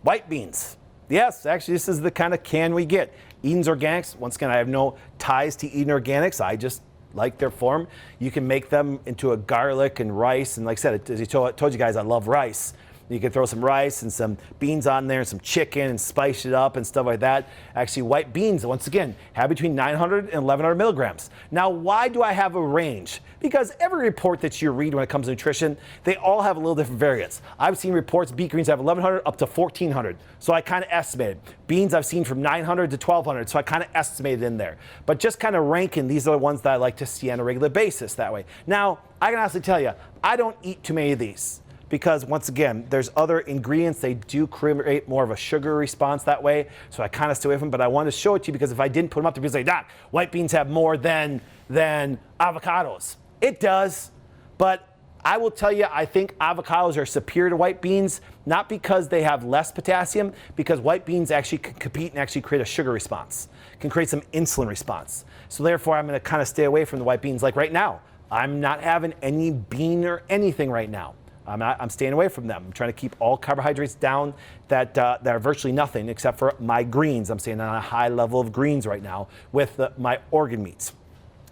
white beans. Yes, actually, this is the kind of can we get. Eden's Organics. Once again, I have no ties to Eden Organics. I just like their form. You can make them into a garlic and rice. And like I said, as I told you guys, I love rice. You can throw some rice and some beans on there and some chicken and spice it up and stuff like that. Actually, white beans, once again, have between 900 and 1100 milligrams. Now, why do I have a range? Because every report that you read when it comes to nutrition, they all have a little different variance. I've seen reports beet greens have 1100 up to 1400. So I kind of estimated. Beans I've seen from 900 to 1200. So I kind of estimated in there. But just kind of ranking, these are the ones that I like to see on a regular basis that way. Now, I can honestly tell you, I don't eat too many of these. Because once again, there's other ingredients. They do create more of a sugar response that way. So I kind of stay away from them, but I wanted to show it to you because if I didn't put them up there, people say, doc, white beans have more than avocados. It does, but I will tell you, I think avocados are superior to white beans, not because they have less potassium, because white beans actually can compete and actually create a sugar response, can create some insulin response. So therefore, I'm gonna kind of stay away from the white beans. Like right now, I'm not having any bean or anything right now. I'm staying away from them. I'm trying to keep all carbohydrates down that are virtually nothing except for my greens. I'm staying on a high level of greens right now with my organ meats.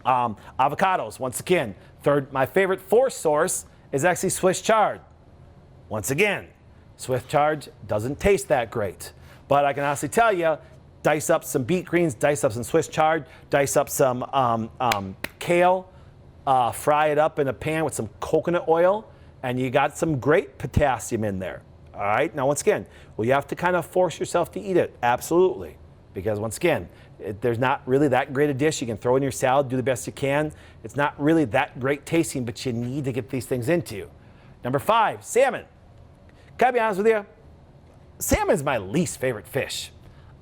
Avocados, once again. My favorite source is actually Swiss chard. Once again, Swiss chard doesn't taste that great. But I can honestly tell you, dice up some beet greens, dice up some Swiss chard, dice up some kale, fry it up in a pan with some coconut oil, and you got some great potassium in there. All right, now once again, will you have to kind of force yourself to eat it? Absolutely, because once again, there's not really that great a dish. You can throw in your salad, do the best you can. It's not really that great tasting, but you need to get these things into you. Number 5, salmon. Can I be honest with you? Salmon is my least favorite fish.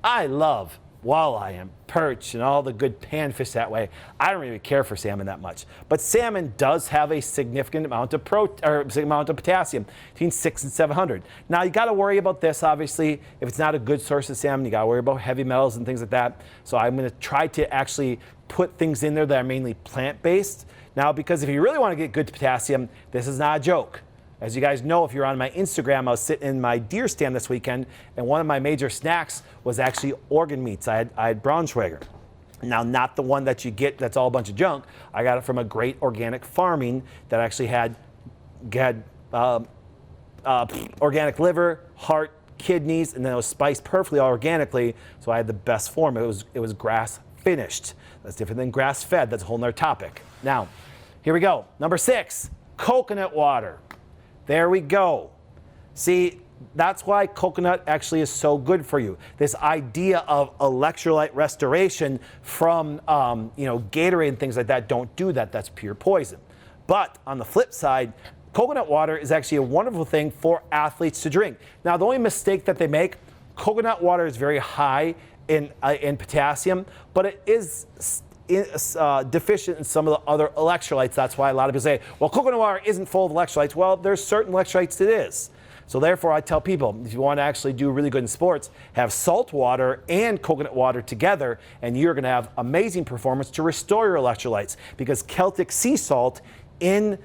I love walleye and perch and all the good panfish that way. I don't really care for salmon that much. But salmon does have a significant amount of potassium, between 600 and 700. Now you got to worry about this, obviously. If it's not a good source of salmon, you got to worry about heavy metals and things like that. So I'm going to try to actually put things in there that are mainly plant-based. Now, because if you really want to get good potassium, this is not a joke. As you guys know, if you're on my Instagram, I was sitting in my deer stand this weekend, and one of my major snacks was actually organ meats. I had Braunschweiger. Now, not the one that you get that's all a bunch of junk. I got it from a great organic farming that actually had organic liver, heart, kidneys, and then it was spiced perfectly organically, so I had the best form. It was grass finished. That's different than grass fed. That's a whole nother topic. Now, here we go. Number 6, coconut water. There we go. See, that's why coconut actually is so good for you. This idea of electrolyte restoration from Gatorade and things like that, don't do that. That's pure poison. But on the flip side, coconut water is actually a wonderful thing for athletes to drink. Now, the only mistake that they make, coconut water is very high in potassium, but it is deficient in some of the other electrolytes. That's why a lot of people say, well, coconut water isn't full of electrolytes. Well, there's certain electrolytes it is. So therefore, I tell people, if you want to actually do really good in sports, have salt water and coconut water together, and you're going to have amazing performance to restore your electrolytes. Because Celtic sea salt in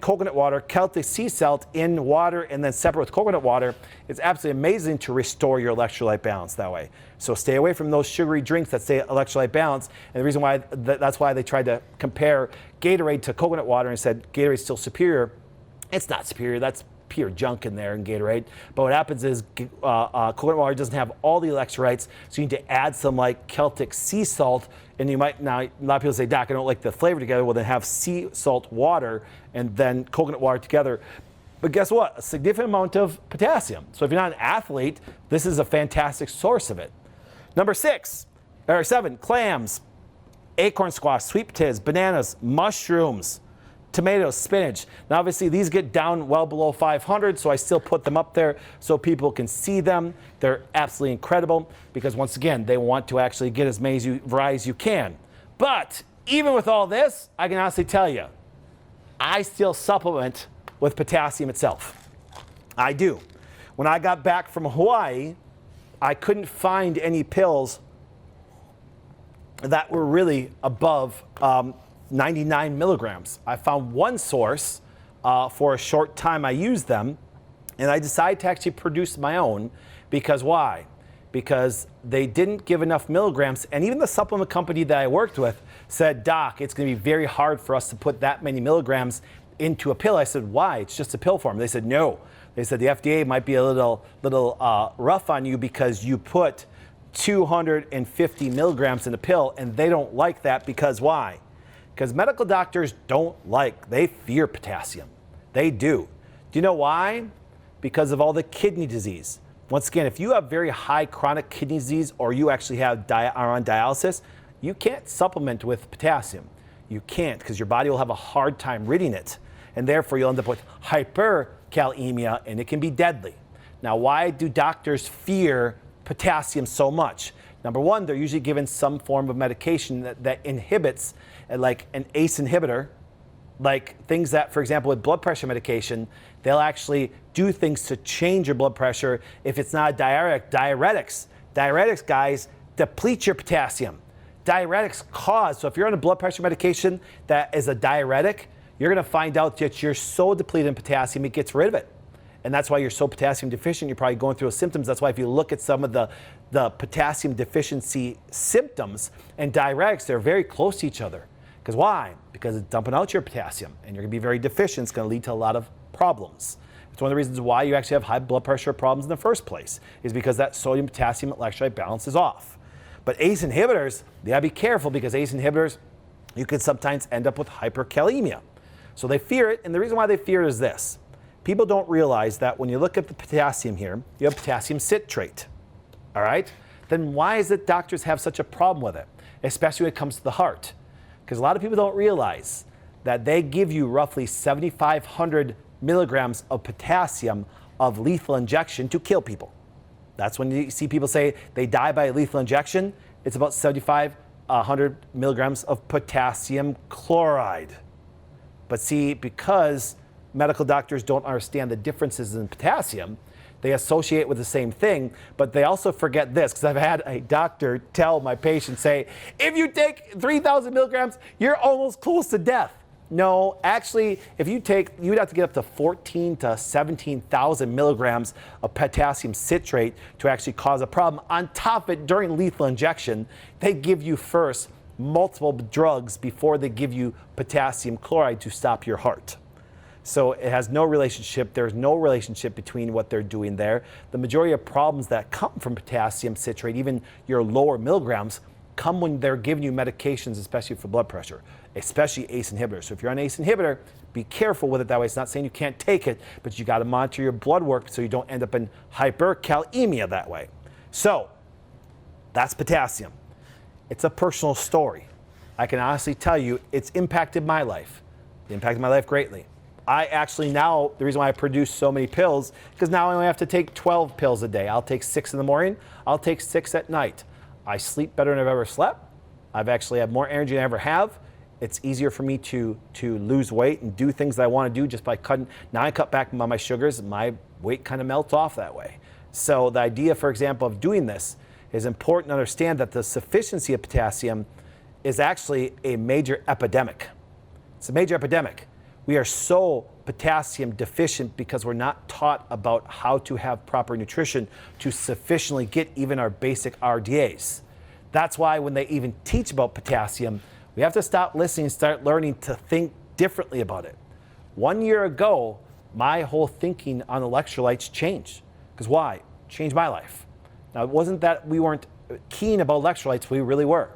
coconut water, Celtic sea salt in water, and then separate with coconut water, it's absolutely amazing to restore your electrolyte balance that way. So stay away from those sugary drinks that say electrolyte balance. And the reason why, that's why they tried to compare Gatorade to coconut water and said Gatorade's still superior. It's not superior. That's pure junk in there in Gatorade. But what happens is coconut water doesn't have all the electrolytes, so you need to add some like Celtic sea salt. And now a lot of people say, Doc, I don't like the flavor together. Well, then have sea salt water and then coconut water together. But guess what? A significant amount of potassium. So if you're not an athlete, this is a fantastic source of it. Number 7, clams, acorn squash, sweet potatoes, bananas, mushrooms, tomatoes, spinach. Now, obviously, these get down well below 500, so I still put them up there so people can see them. They're absolutely incredible because, once again, they want to actually get as many varieties as you can. But even with all this, I can honestly tell you, I still supplement with potassium itself. I do. When I got back from Hawaii, I couldn't find any pills that were really above 99 milligrams. I found one source for a short time. I used them, and I decided to actually produce my own because why? Because they didn't give enough milligrams, and even the supplement company that I worked with said, Doc, it's going to be very hard for us to put that many milligrams into a pill. I said, why? It's just a pill form. They said, no. They said the FDA might be a little rough on you because you put 250 milligrams in a pill, and they don't like that because why? Because medical doctors they fear potassium. They do. Do you know why? Because of all the kidney disease. Once again, if you have very high chronic kidney disease or you actually are on dialysis, you can't supplement with potassium. You can't because your body will have a hard time ridding it. And therefore, you'll end up with hyperkalemia, and it can be deadly. Now, why do doctors fear potassium so much? Number one, they're usually given some form of medication that inhibits, like an ACE inhibitor, like things that, for example, with blood pressure medication, they'll actually do things to change your blood pressure. If it's not a diuretic, diuretics, guys, deplete your potassium. diuretics cause, so if you're on a blood pressure medication that is a diuretic, you're going to find out that you're so depleted in potassium, it gets rid of it. And that's why you're so potassium deficient. You're probably going through symptoms. That's why if you look at some of the potassium deficiency symptoms and diuretics, they're very close to each other. Because why? Because it's dumping out your potassium, and you're going to be very deficient. It's going to lead to a lot of problems. It's one of the reasons why you actually have high blood pressure problems in the first place, is because that sodium potassium electrolyte balance is off. But ACE inhibitors, you gotta be careful, because ACE inhibitors, you could sometimes end up with hyperkalemia. So they fear it, and the reason why they fear it is this. People don't realize that when you look at the potassium here, you have potassium citrate, all right? Then why is it doctors have such a problem with it, especially when it comes to the heart? Because a lot of people don't realize that they give you roughly 7,500 milligrams of potassium of lethal injection to kill people. That's when you see people say they die by a lethal injection. It's about 7,500 milligrams of potassium chloride. But see, because medical doctors don't understand the differences in potassium, they associate it with the same thing, but they also forget this, because I've had a doctor tell my patient, say, if you take 3,000 milligrams, you're almost close to death. No, actually, if you take, you would have to get up to 14 to 17,000 milligrams of potassium citrate to actually cause a problem. On top of it, during lethal injection, they give you first multiple drugs before they give you potassium chloride to stop your heart. So it has no relationship. There's no relationship between what they're doing there. The majority of problems that come from potassium citrate, even your lower milligrams, come when they're giving you medications, especially for blood pressure, especially ACE inhibitors. So if you're on ACE inhibitor, be careful with it that way. It's not saying you can't take it, but you got to monitor your blood work so you don't end up in hyperkalemia that way. So that's potassium. It's a personal story. I can honestly tell you it's impacted my life. It impacted my life greatly. I actually now, the reason why I produce so many pills, because now I only have to take 12 pills a day. I'll take 6 in the morning, I'll take 6 at night. I sleep better than I've ever slept. I've actually had more energy than I ever have. It's easier for me to lose weight and do things that I want to do just by cutting. Now I cut back on my sugars, and my weight kind of melts off that way. So the idea, for example, of doing this is important to understand that the sufficiency of potassium is actually a major epidemic. It's a major epidemic. We are so potassium deficient because we're not taught about how to have proper nutrition to sufficiently get even our basic RDAs. That's why when they even teach about potassium, we have to stop listening and start learning to think differently about it. 1 year ago, my whole thinking on electrolytes changed. Because why? It changed my life. Now, it wasn't that we weren't keen about electrolytes, we really were.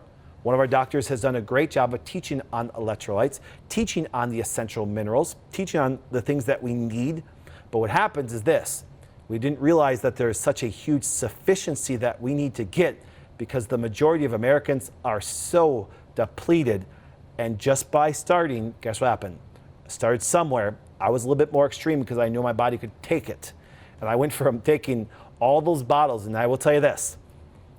One of our doctors has done a great job of teaching on electrolytes, teaching on the essential minerals, teaching on the things that we need. But what happens is this: we didn't realize that there's such a huge sufficiency that we need to get, because the majority of Americans are so depleted. And just by starting, guess what happened? I started somewhere. I was a little bit more extreme because I knew my body could take it. And I went from taking all those bottles, and I will tell you this,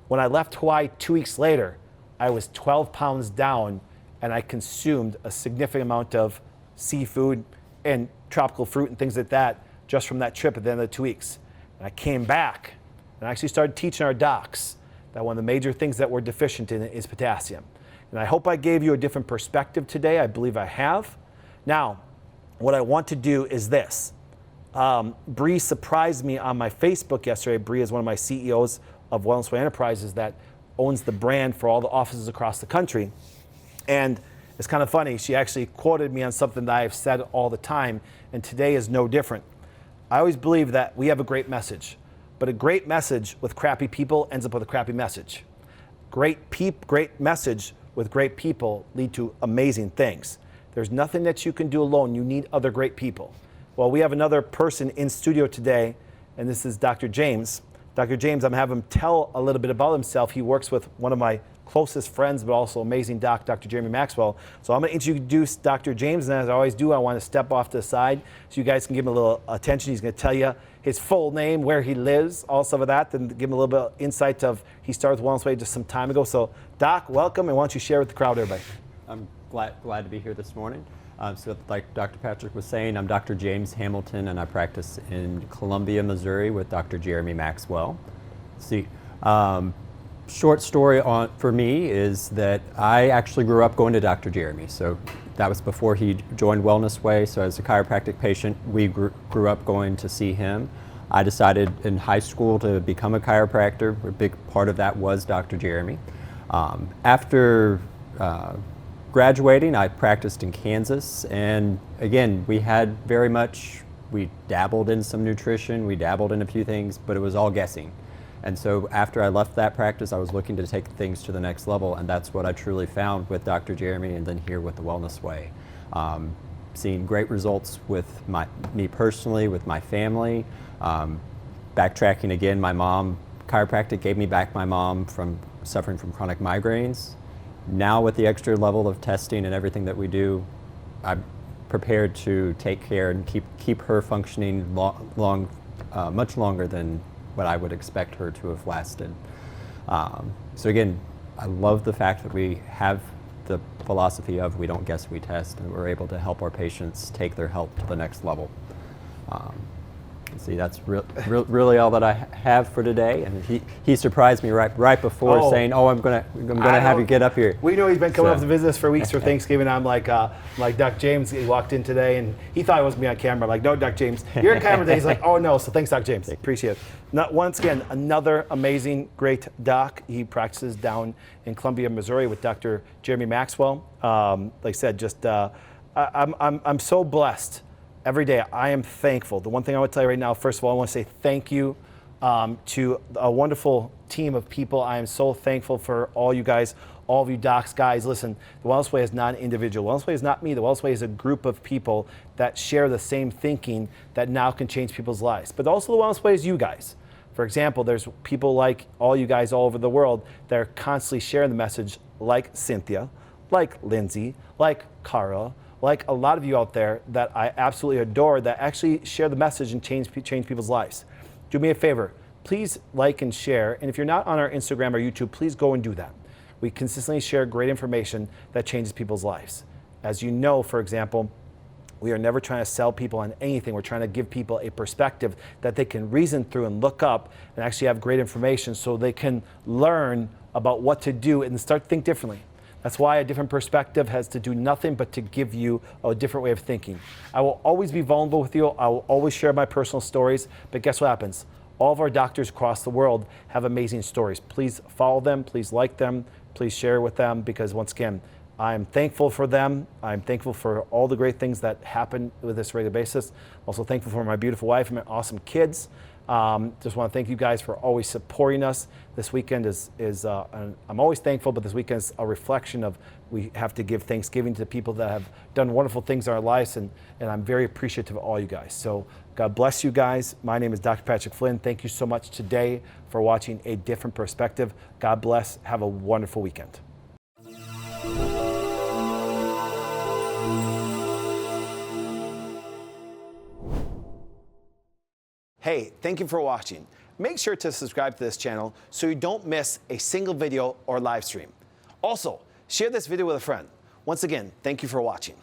when I left Hawaii 2 weeks later, I was 12 pounds down, and I consumed a significant amount of seafood and tropical fruit and things like that just from that trip at the end of the 2 weeks. And I came back and I actually started teaching our docs that one of the major things that we're deficient in is potassium. And I hope I gave you a different perspective today. I believe I have. Now, what I want to do is this. Bree surprised me on my Facebook yesterday. Bree is one of my CEOs of Wellness Way Enterprises that owns the brand for all the offices across the country. And it's kind of funny, she actually quoted me on something that I've said all the time, and today is no different. I always believe that we have a great message, but a great message with crappy people ends up with a crappy message. Great message with great people lead to amazing things. There's nothing that you can do alone. You need other great people. Well, we have another person in studio today, and this is Dr. James. Dr. James, I'm going to have him tell a little bit about himself. He works with one of my closest friends, but also amazing doc, Dr. Jeremy Maxwell. So I'm going to introduce Dr. James, and as I always do, I want to step off to the side so you guys can give him a little attention. He's going to tell you his full name, where he lives, all some of that, then give him a little bit of insight of he started with Wellness Way just some time ago. So Doc, welcome, and why don't you share with the crowd, everybody? I'm glad to be here this morning. So like Dr. Patrick was saying, I'm Dr. James Hamilton, and I practice in Columbia, Missouri with Dr. Jeremy Maxwell. See, short story for me is that I actually grew up going to Dr. Jeremy. So that was before he joined Wellness Way. So as a chiropractic patient, we grew up going to see him. I decided in high school to become a chiropractor. A big part of that was Dr. Jeremy. After graduating, I practiced in Kansas, and again, we dabbled in some nutrition, we dabbled in a few things, but it was all guessing. And so after I left that practice, I was looking to take things to the next level, and that's what I truly found with Dr. Jeremy and then here with the Wellness Way. Seeing great results with me personally, with my family. Backtracking again, my mom, chiropractic gave me back my mom from suffering from chronic migraines. Now with the extra level of testing and everything that we do, I'm prepared to take care and keep her functioning much longer than what I would expect her to have lasted. So again, I love the fact that we have the philosophy of we don't guess, we test, and we're able to help our patients take their health to the next level. See, that's really all that I have for today. And he surprised me right before saying, "Oh, I'm gonna have you get up here." We know he's been coming up to visit us for weeks for Thanksgiving. I'm like Doc James. He walked in today and he thought I wasn't be on camera. I'm like, "No, Doc James, you're on camera today." He's like, "Oh no." So thanks, Doc James. Appreciate it. Once again, another amazing, great doc. He practices down in Columbia, Missouri, with Dr. Jeremy Maxwell. Like I said, just I'm so blessed. Every day, I am thankful. The one thing I want to tell you right now, first of all, I want to say thank you to a wonderful team of people. I am so thankful for all you guys, all of you docs. Guys, listen, the Wellness Way is not an individual. The Wellness Way is not me. The Wellness Way is a group of people that share the same thinking that now can change people's lives. But also the Wellness Way is you guys. For example, there's people like all you guys all over the world that are constantly sharing the message, like Cynthia, like Lindsay, like Cara, like a lot of you out there that I absolutely adore that actually share the message and change people's lives. Do me a favor, please like and share. And if you're not on our Instagram or YouTube, please go and do that. We consistently share great information that changes people's lives. As you know, for example, we are never trying to sell people on anything. We're trying to give people a perspective that they can reason through and look up and actually have great information so they can learn about what to do and start to think differently. That's why a different perspective has to do nothing but to give you a different way of thinking. I will always be vulnerable with you. I will always share my personal stories, but guess what happens? All of our doctors across the world have amazing stories. Please follow them, please like them, please share with them, because once again, I'm thankful for them. I'm thankful for all the great things that happen with this regular basis. Also thankful for my beautiful wife and my awesome kids. Just want to thank you guys for always supporting us. This weekend I'm always thankful, but this weekend is a reflection of we have to give Thanksgiving to the people that have done wonderful things in our lives, and I'm very appreciative of all you guys. So God bless you guys. My name is Dr. Patrick Flynn. Thank you so much today for watching A Different Perspective. God bless. Have a wonderful weekend. Hey, thank you for watching. Make sure to subscribe to this channel so you don't miss a single video or live stream. Also, share this video with a friend. Once again, thank you for watching.